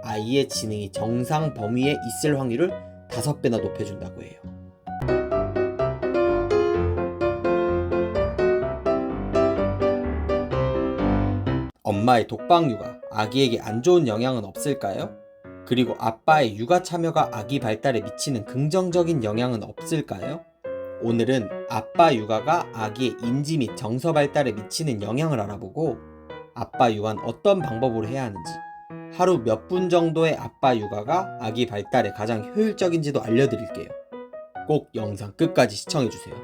아이의 지능이 정상 범위에 있을 확률을 5배나 높여준다고 해요. 엄마의 독박 육아, 아기에게 안 좋은 영향은 없을까요? 그리고 아빠의 육아 참여가 아기 발달에 미치는 긍정적인 영향은 없을까요? 오늘은 아빠 육아가 아기의 인지 및 정서 발달에 미치는 영향을 알아보고 아빠 육아는 어떤 방법으로 해야 하는지, 하루 몇 분 정도의 아빠 육아가 아기 발달에 가장 효율적인지도 알려드릴게요. 꼭 영상 끝까지 시청해주세요.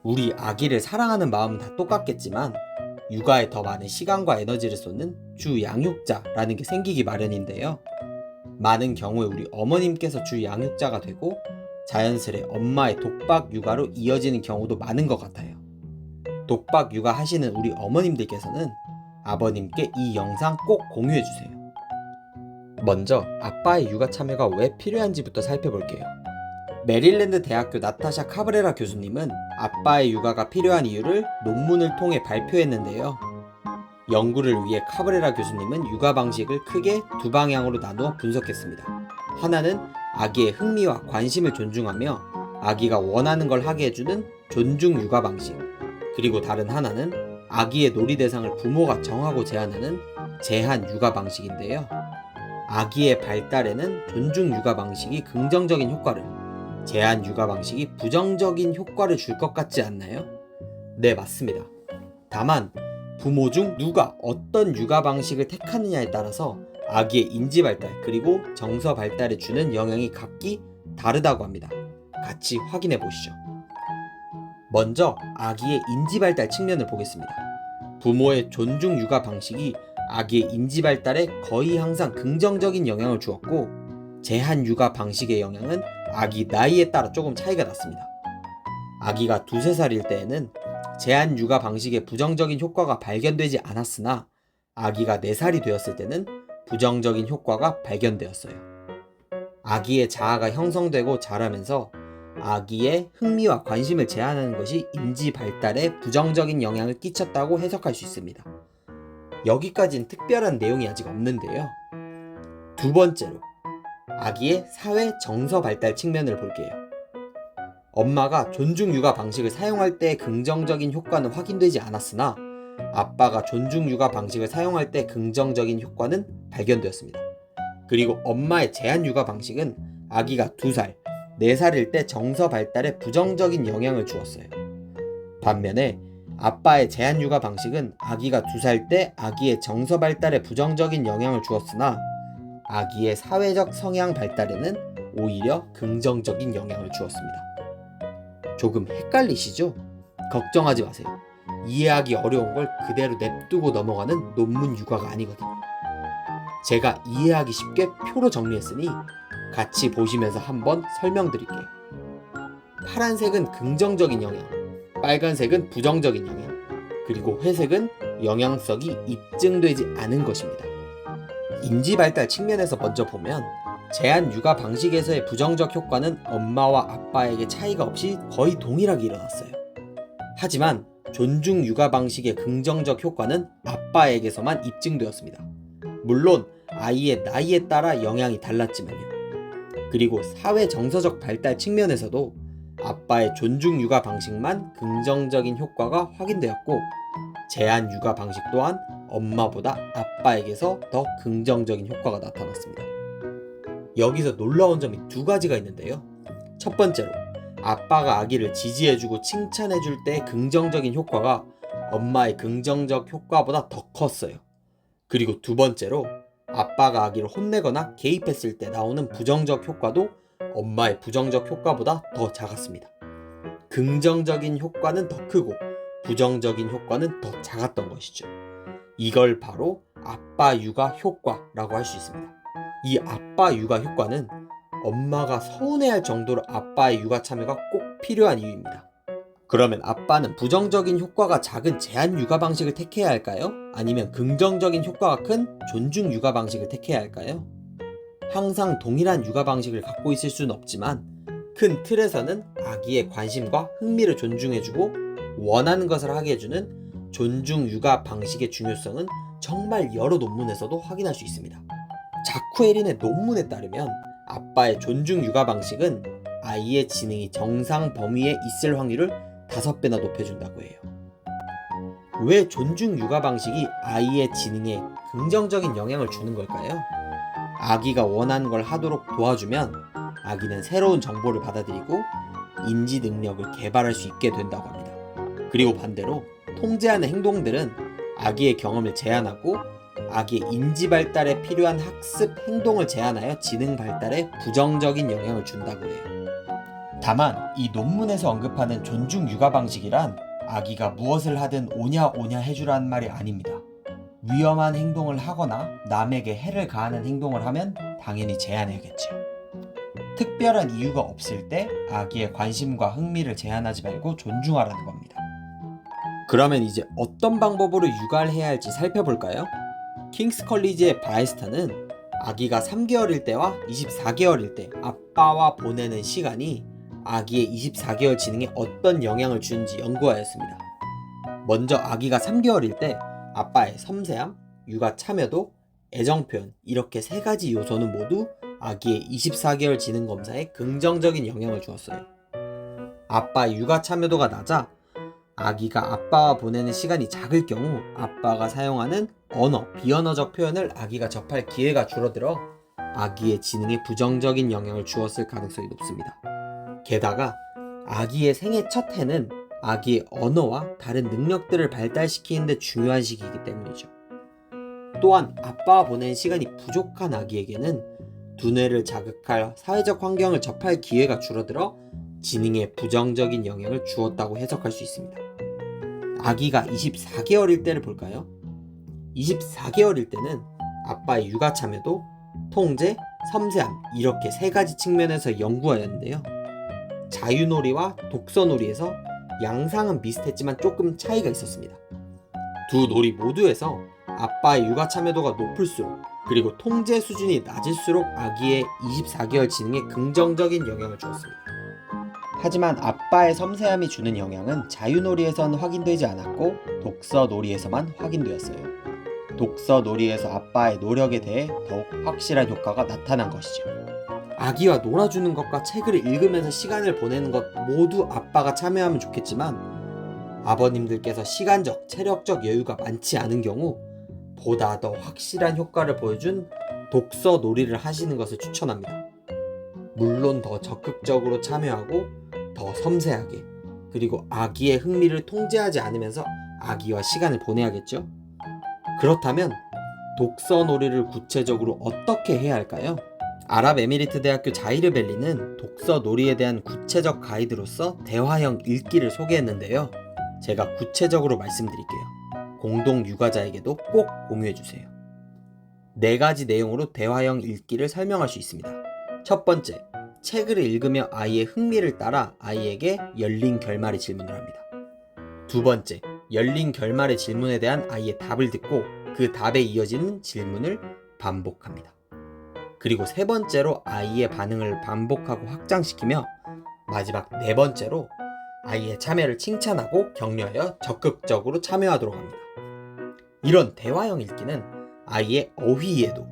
우리 아기를 사랑하는 마음은 다 똑같겠지만 육아에 더 많은 시간과 에너지를 쏟는 주 양육자라는 게 생기기 마련인데요. 많은 경우에 우리 어머님께서 주 양육자가 되고 자연스레 엄마의 독박 육아로 이어지는 경우도 많은 것 같아요. 독박 육아 하시는 우리 어머님들께서는 아버님께 이 영상 꼭 공유해주세요. 먼저 아빠의 육아 참여가 왜 필요한지부터 살펴볼게요. 메릴랜드 대학교 나타샤 카브레라 교수님은 아빠의 육아가 필요한 이유를 논문을 통해 발표했는데요. 연구를 위해 카브레라 교수님은 육아 방식을 크게 두 방향으로 나누어 분석했습니다. 하나는 아기의 흥미와 관심을 존중하며 아기가 원하는 걸 하게 해주는 존중 육아 방식, 그리고 다른 하나는 아기의 놀이 대상을 부모가 정하고 제한하는 제한 육아 방식인데요. 아기의 발달에는 존중 육아 방식이 긍정적인 효과를, 제한 육아 방식이 부정적인 효과를 줄 것 같지 않나요? 네, 맞습니다. 다만 부모 중 누가 어떤 육아 방식을 택하느냐에 따라서 아기의 인지 발달 그리고 정서 발달에 주는 영향이 각기 다르다고 합니다. 같이 확인해 보시죠. 먼저 아기의 인지 발달 측면을 보겠습니다. 부모의 존중 육아 방식이 아기의 인지 발달에 거의 항상 긍정적인 영향을 주었고, 제한 육아 방식의 영향은 아기 나이에 따라 조금 차이가 났습니다. 아기가 2, 3살일 때에는 제한 육아 방식의 부정적인 효과가 발견되지 않았으나 아기가 4살이 되었을 때는 부정적인 효과가 발견되었어요. 아기의 자아가 형성되고 자라면서 아기의 흥미와 관심을 제한하는 것이 인지 발달에 부정적인 영향을 끼쳤다고 해석할 수 있습니다. 여기까지는 특별한 내용이 아직 없는데요. 두 번째로 아기의 사회 정서 발달 측면을 볼게요. 엄마가 존중 육아 방식을 사용할 때 긍정적인 효과는 확인되지 않았으나 아빠가 존중 육아 방식을 사용할 때 긍정적인 효과는 발견되었습니다. 그리고 엄마의 제한 육아 방식은 아기가 2살, 4살일 때 정서 발달에 부정적인 영향을 주었어요. 반면에 아빠의 제한 육아 방식은 아기가 2살 때 아기의 정서 발달에 부정적인 영향을 주었으나 아기의 사회적 성향 발달에는 오히려 긍정적인 영향을 주었습니다. 조금 헷갈리시죠? 걱정하지 마세요. 이해하기 어려운 걸 그대로 냅두고 넘어가는 논문 육아가 아니거든요. 제가 이해하기 쉽게 표로 정리했으니 같이 보시면서 한번 설명드릴게요. 파란색은 긍정적인 영향, 빨간색은 부정적인 영향, 그리고 회색은 영향성이 입증되지 않은 것입니다. 인지 발달 측면에서 먼저 보면 제한 육아 방식에서의 부정적 효과는 엄마와 아빠에게 차이가 없이 거의 동일하게 일어났어요. 하지만 존중 육아 방식의 긍정적 효과는 아빠에게서만 입증되었습니다. 물론 아이의 나이에 따라 영향이 달랐지만요. 그리고 사회 정서적 발달 측면에서도 아빠의 존중 육아 방식만 긍정적인 효과가 확인되었고, 제한 육아 방식 또한 엄마보다 아빠에게서 더 긍정적인 효과가 나타났습니다. 여기서 놀라운 점이 2가지가 있는데요. 첫 번째로 아빠가 아기를 지지해주고 칭찬해줄 때의 긍정적인 효과가 엄마의 긍정적 효과보다 더 컸어요. 그리고 2번째로 아빠가 아기를 혼내거나 개입했을 때 나오는 부정적 효과도 엄마의 부정적 효과보다 더 작았습니다. 긍정적인 효과는 더 크고 부정적인 효과는 더 작았던 것이죠. 이걸 바로 아빠 육아 효과라고 할 수 있습니다. 이 아빠 육아 효과는 엄마가 서운해할 정도로 아빠의 육아 참여가 꼭 필요한 이유입니다. 그러면 아빠는 부정적인 효과가 작은 제한 육아 방식을 택해야 할까요? 아니면 긍정적인 효과가 큰 존중 육아 방식을 택해야 할까요? 항상 동일한 육아 방식을 갖고 있을 수는 없지만 큰 틀에서는 아기의 관심과 흥미를 존중해주고 원하는 것을 하게 해주는 존중 육아 방식의 중요성은 정말 여러 논문에서도 확인할 수 있습니다. 자쿠에린의 논문에 따르면 아빠의 존중 육아 방식은 아이의 지능이 정상 범위에 있을 확률을 5배나 높여준다고 해요. 왜 존중 육아 방식이 아이의 지능에 긍정적인 영향을 주는 걸까요? 아기가 원하는 걸 하도록 도와주면 아기는 새로운 정보를 받아들이고 인지 능력을 개발할 수 있게 된다고 합니다. 그리고 반대로 통제하는 행동들은 아기의 경험을 제한하고 아기의 인지 발달에 필요한 학습 행동을 제한하여 지능 발달에 부정적인 영향을 준다고 해요. 다만 이 논문에서 언급하는 존중 육아 방식이란 아기가 무엇을 하든 오냐 해주라는 말이 아닙니다. 위험한 행동을 하거나 남에게 해를 가하는 행동을 하면 당연히 제한해야겠죠. 특별한 이유가 없을 때 아기의 관심과 흥미를 제한하지 말고 존중하라는 겁니다. 그러면 이제 어떤 방법으로 육아를 해야 할지 살펴볼까요? 킹스 컬리지의 바에스타는 아기가 3개월일 때와 24개월일 때 아빠와 보내는 시간이 아기의 24개월 지능에 어떤 영향을 주는지 연구하였습니다. 먼저 아기가 3개월일 때 아빠의 섬세함, 육아 참여도, 애정 표현 이렇게 3가지 요소는 모두 아기의 24개월 지능 검사에 긍정적인 영향을 주었어요. 아빠의 육아 참여도가 낮아 아기가 아빠와 보내는 시간이 작을 경우 아빠가 사용하는 언어, 비언어적 표현을 아기가 접할 기회가 줄어들어 아기의 지능에 부정적인 영향을 주었을 가능성이 높습니다. 게다가 아기의 생애 첫 해는 아기의 언어와 다른 능력들을 발달시키는 데 중요한 시기이기 때문이죠. 또한 아빠와 보내는 시간이 부족한 아기에게는 두뇌를 자극할 사회적 환경을 접할 기회가 줄어들어 지능에 부정적인 영향을 주었다고 해석할 수 있습니다. 아기가 24개월일 때를 볼까요? 24개월일 때는 아빠의 육아 참여도, 통제, 섬세함 이렇게 3가지 측면에서 연구하였는데요. 자유놀이와 독서놀이에서 양상은 비슷했지만 조금 차이가 있었습니다. 두 놀이 모두에서 아빠의 육아 참여도가 높을수록 그리고 통제 수준이 낮을수록 아기의 24개월 지능에 긍정적인 영향을 주었습니다. 하지만 아빠의 섬세함이 주는 영향은 자유놀이에선 확인되지 않았고 독서놀이에서만 확인되었어요. 독서놀이에서 아빠의 노력에 대해 더욱 확실한 효과가 나타난 것이죠. 아기와 놀아주는 것과 책을 읽으면서 시간을 보내는 것 모두 아빠가 참여하면 좋겠지만 아버님들께서 시간적, 체력적 여유가 많지 않은 경우 보다 더 확실한 효과를 보여준 독서놀이를 하시는 것을 추천합니다. 물론 더 적극적으로 참여하고 더 섬세하게 그리고 아기의 흥미를 통제하지 않으면서 아기와 시간을 보내야겠죠? 그렇다면 독서놀이를 구체적으로 어떻게 해야 할까요? 아랍에미리트 대학교 자이르벨리는 독서놀이에 대한 구체적 가이드로서 대화형 읽기를 소개했는데요. 제가 구체적으로 말씀드릴게요. 공동 육아자에게도 꼭 공유해주세요. 4가지 내용으로 대화형 읽기를 설명할 수 있습니다. 첫 번째, 책을 읽으며 아이의 흥미를 따라 아이에게 열린 결말의 질문을 합니다. 두 번째, 열린 결말의 질문에 대한 아이의 답을 듣고 그 답에 이어지는 질문을 반복합니다. 그리고 3번째로 아이의 반응을 반복하고 확장시키며 마지막 4번째로 아이의 참여를 칭찬하고 격려하여 적극적으로 참여하도록 합니다. 이런 대화형 읽기는 아이의 어휘 이해도,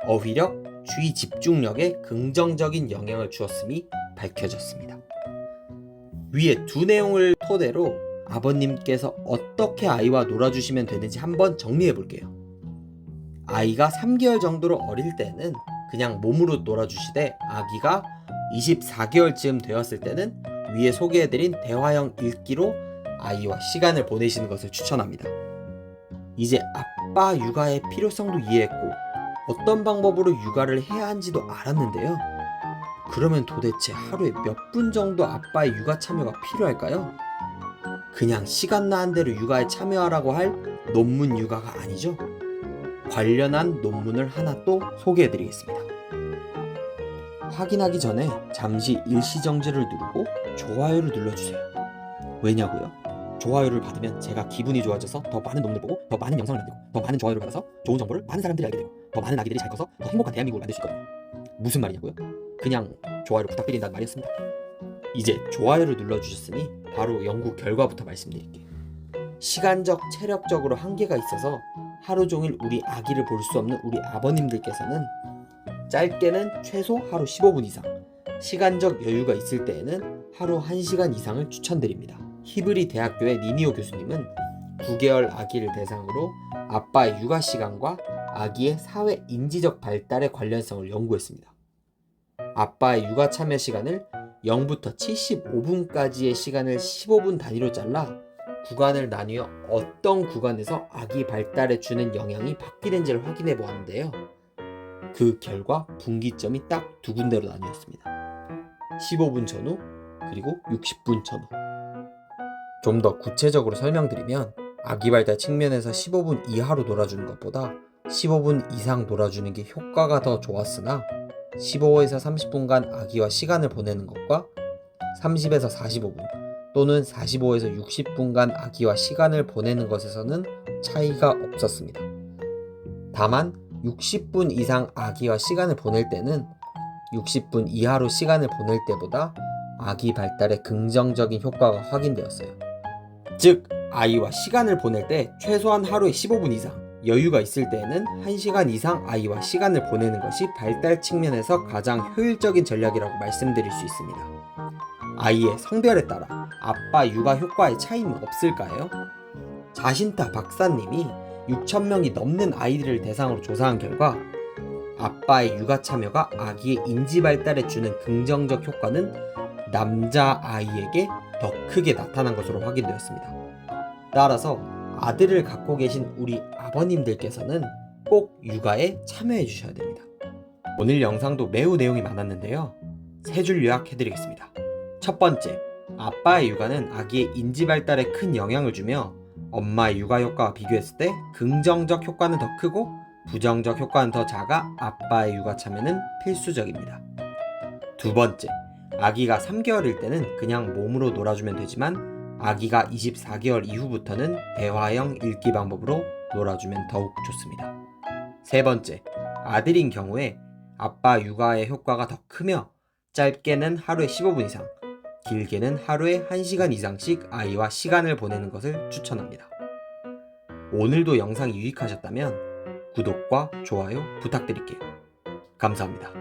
어휘력, 주의 집중력에 긍정적인 영향을 주었음이 밝혀졌습니다. 위에 2 내용을 토대로 아버님께서 어떻게 아이와 놀아주시면 되는지 한번 정리해 볼게요. 아이가 3개월 정도로 어릴 때는 그냥 몸으로 놀아주시되 아기가 24개월쯤 되었을 때는 위에 소개해드린 대화형 읽기로 아이와 시간을 보내시는 것을 추천합니다. 이제 아빠 육아의 필요성도 이해했고 어떤 방법으로 육아를 해야 하는지도 알았는데요. 그러면 도대체 하루에 몇 분 정도 아빠의 육아 참여가 필요할까요? 그냥 시간 나는 대로 육아에 참여하라고 할 논문 육아가 아니죠. 관련한 논문을 하나 또 소개해드리겠습니다. 확인하기 전에 잠시 일시정지를 누르고 좋아요를 눌러주세요. 왜냐고요? 좋아요를 받으면 제가 기분이 좋아져서 더 많은 논문을 보고 더 많은 영상을 만들고 더 많은 좋아요를 받아서 좋은 정보를 많은 사람들이 알게 되고 더 많은 아기들이 잘 커서 더 행복한 대한민국을 만들 수 있거든요. 무슨 말이냐고요? 그냥 좋아요를 부탁드린다는 말이었습니다. 이제 좋아요를 눌러주셨으니 바로 연구 결과부터 말씀드릴게요. 시간적, 체력적으로 한계가 있어서 하루 종일 우리 아기를 볼 수 없는 우리 아버님들께서는 짧게는 최소 하루 15분 이상, 시간적 여유가 있을 때에는 하루 1시간 이상을 추천드립니다. 히브리 대학교의 니니오 교수님은 9개월 아기를 대상으로 아빠의 육아 시간과 아기의 사회 인지적 발달의 관련성을 연구했습니다. 아빠의 육아 참여 시간을 0부터 75분까지의 시간을 15분 단위로 잘라 구간을 나뉘어 어떤 구간에서 아기 발달에 주는 영향이 바뀌는지를 확인해 보았는데요. 그 결과 분기점이 딱 두 군데로 나뉘었습니다. 15분 전후 그리고 60분 전후. 좀 더 구체적으로 설명드리면 아기 발달 측면에서 15분 이하로 놀아주는 것보다 15분 이상 놀아주는 게 효과가 더 좋았으나 15에서 30분간 아기와 시간을 보내는 것과 30에서 45분 또는 45에서 60분간 아기와 시간을 보내는 것에서는 차이가 없었습니다. 다만 60분 이상 아기와 시간을 보낼 때는 60분 이하로 시간을 보낼 때보다 아기 발달에 긍정적인 효과가 확인되었어요. 즉, 아이와 시간을 보낼 때 최소한 하루에 15분 이상, 여유가 있을 때에는 1시간 이상 아이와 시간을 보내는 것이 발달 측면에서 가장 효율적인 전략이라고 말씀드릴 수 있습니다. 아이의 성별에 따라 아빠 육아 효과의 차이는 없을까요? 자신타 박사님이 6,000명이 넘는 아이들을 대상으로 조사한 결과 아빠의 육아 참여가 아기의 인지 발달에 주는 긍정적 효과는 남자 아이에게 더 크게 나타난 것으로 확인되었습니다. 따라서 아들을 갖고 계신 우리 아버님들께서는 꼭 육아에 참여해 주셔야 됩니다. 오늘 영상도 매우 내용이 많았는데요. 세 줄 요약해드리겠습니다. 첫 번째, 아빠의 육아는 아기의 인지 발달에 큰 영향을 주며 엄마의 육아 효과와 비교했을 때 긍정적 효과는 더 크고 부정적 효과는 더 작아 아빠의 육아 참여는 필수적입니다. 두 번째, 아기가 3개월일 때는 그냥 몸으로 놀아주면 되지만 아기가 24개월 이후부터는 대화형 읽기 방법으로 놀아주면 더욱 좋습니다. 세 번째, 아들인 경우에 아빠 육아의 효과가 더 크며 짧게는 하루에 15분 이상, 길게는 하루에 1시간 이상씩 아이와 시간을 보내는 것을 추천합니다. 오늘도 영상이 유익하셨다면 구독과 좋아요 부탁드릴게요. 감사합니다.